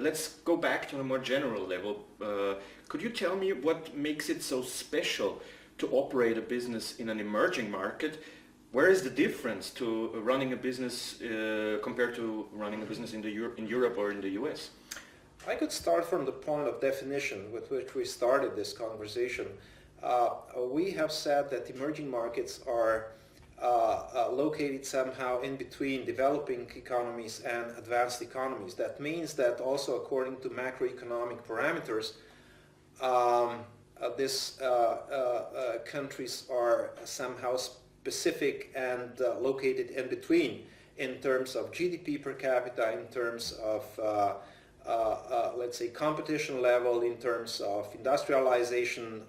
let's go back to a more general level. Could you tell me what makes it so special to operate a business in an emerging market? Where is the difference to running a business compared to running a business in Europe or in the US? I could start from the point of definition with which we started this conversation. We have said that emerging markets are located somehow in between developing economies and advanced economies. That means that also according to macroeconomic parameters, these countries are somehow specific and located in between in terms of GDP per capita, in terms of let's say competition level, in terms of industrialization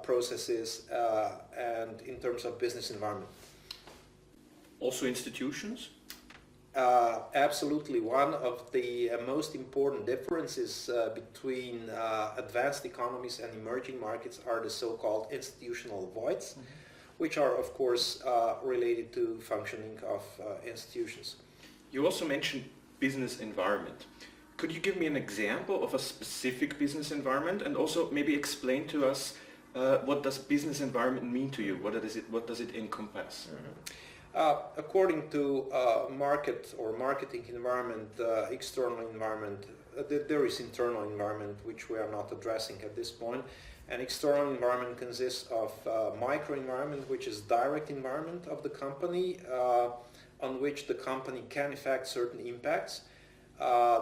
processes, and in terms of business environment. Also institutions? Absolutely. One of the most important differences between advanced economies and emerging markets are the so-called institutional voids, which are of course related to functioning of institutions. You also mentioned business environment. Could you give me an example of a specific business environment, and also maybe explain to us what does business environment mean to you? What does it encompass? According to market or marketing environment, external environment, there is internal environment which we are not addressing at this point. An external environment consists of microenvironment, which is direct environment of the company, on which the company can effect certain impacts.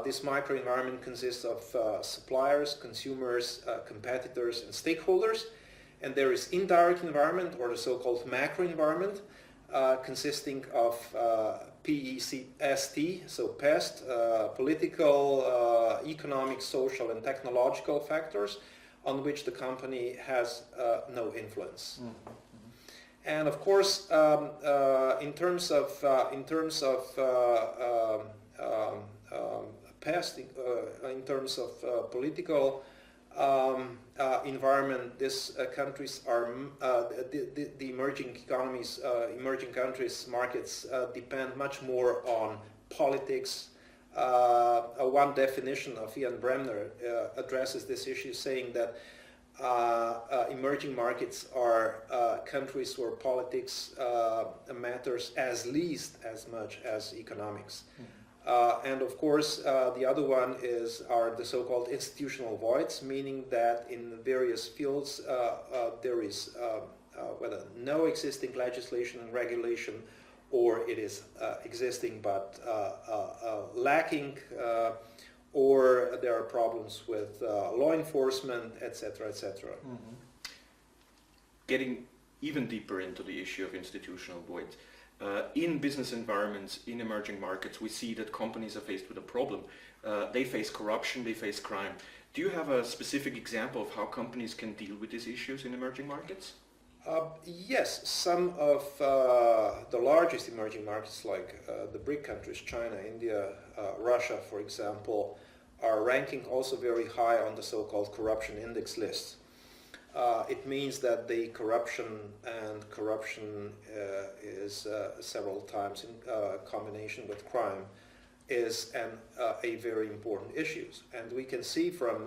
This microenvironment consists of suppliers, consumers, competitors, and stakeholders. And there is indirect environment, or the so-called macro environment, consisting of PEST, so pest, political, economic, social, and technological factors on which the company has no influence. And of course, in terms of past, in terms of political environment, these countries are the emerging economies, emerging countries, markets depend much more on politics. One definition of Ian Bremner addresses this issue, saying that emerging markets are countries where politics matters as least as much as economics. And of course, the other one are the so-called institutional voids, meaning that in various fields there is whether no existing legislation and regulation, or it is existing but lacking, or there are problems with law enforcement, etc., etc. Getting even deeper into the issue of institutional voids. In business environments, in emerging markets, we see that companies are faced with a problem. They face corruption, they face crime. Do you have a specific example of how companies can deal with these issues in emerging markets? Yes, some of the largest emerging markets, like the BRIC countries, China, India, Russia, for example, are ranking also very high on the so-called corruption index list. It means that the corruption is several times in combination with crime is a very important issue. And we can see from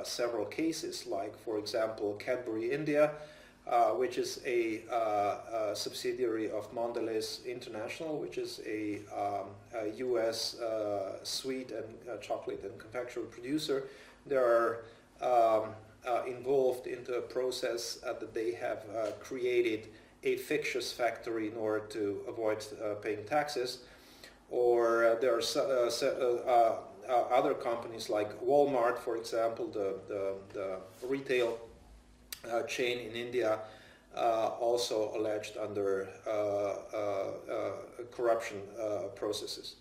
several cases, like for example Cadbury India, which is a subsidiary of Mondelez International, which is a US sweet and chocolate and confectionery producer. They are involved into a process that they have created a fictitious factory in order to avoid paying taxes. Or there are other companies like Walmart, for example, the retail chain in India, also alleged under corruption processes.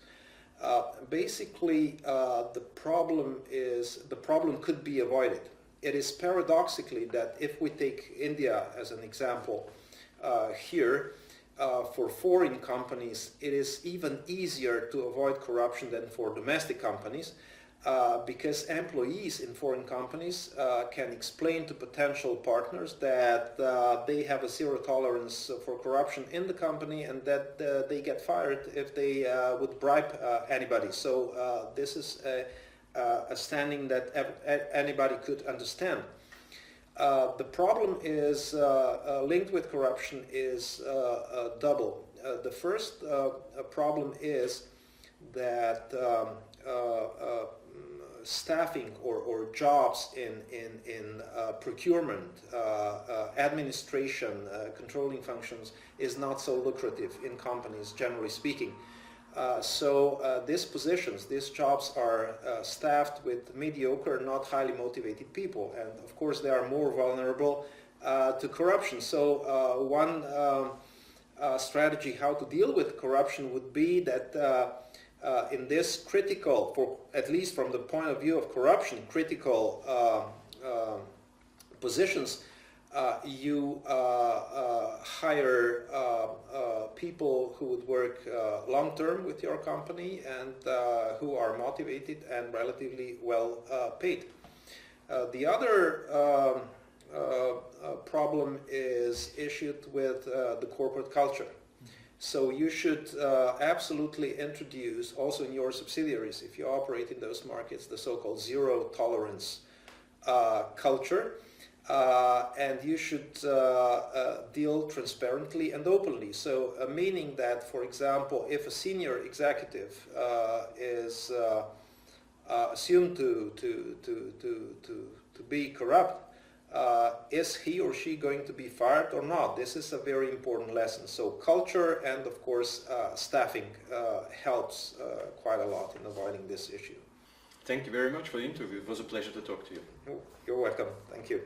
Basically, the problem could be avoided. It is paradoxically that if we take India as an example here, for foreign companies, it is even easier to avoid corruption than for domestic companies, because employees in foreign companies can explain to potential partners that they have a zero tolerance for corruption in the company, and that they get fired if they would bribe anybody. So this is a standing that anybody could understand. The problem is linked with corruption is double. The first problem is that staffing or jobs in procurement, administration, controlling functions is not so lucrative in companies, generally speaking. So these positions, these jobs are staffed with mediocre, not highly motivated people, and of course they are more vulnerable to corruption. So one strategy how to deal with corruption would be that in this critical, for at least from the point of view of corruption, critical positions, you hire people who would work long-term with your company and who are motivated and relatively well paid. The other problem is issued with the corporate culture. So you should absolutely introduce, also in your subsidiaries, if you operate in those markets, the so-called zero tolerance culture. And you should deal transparently and openly. So meaning that, for example, if a senior executive is assumed to be corrupt, is he or she going to be fired or not? This is a very important lesson. So culture and, of course, staffing helps quite a lot in avoiding this issue. Thank you very much for the interview. It was a pleasure to talk to you. You're welcome. Thank you.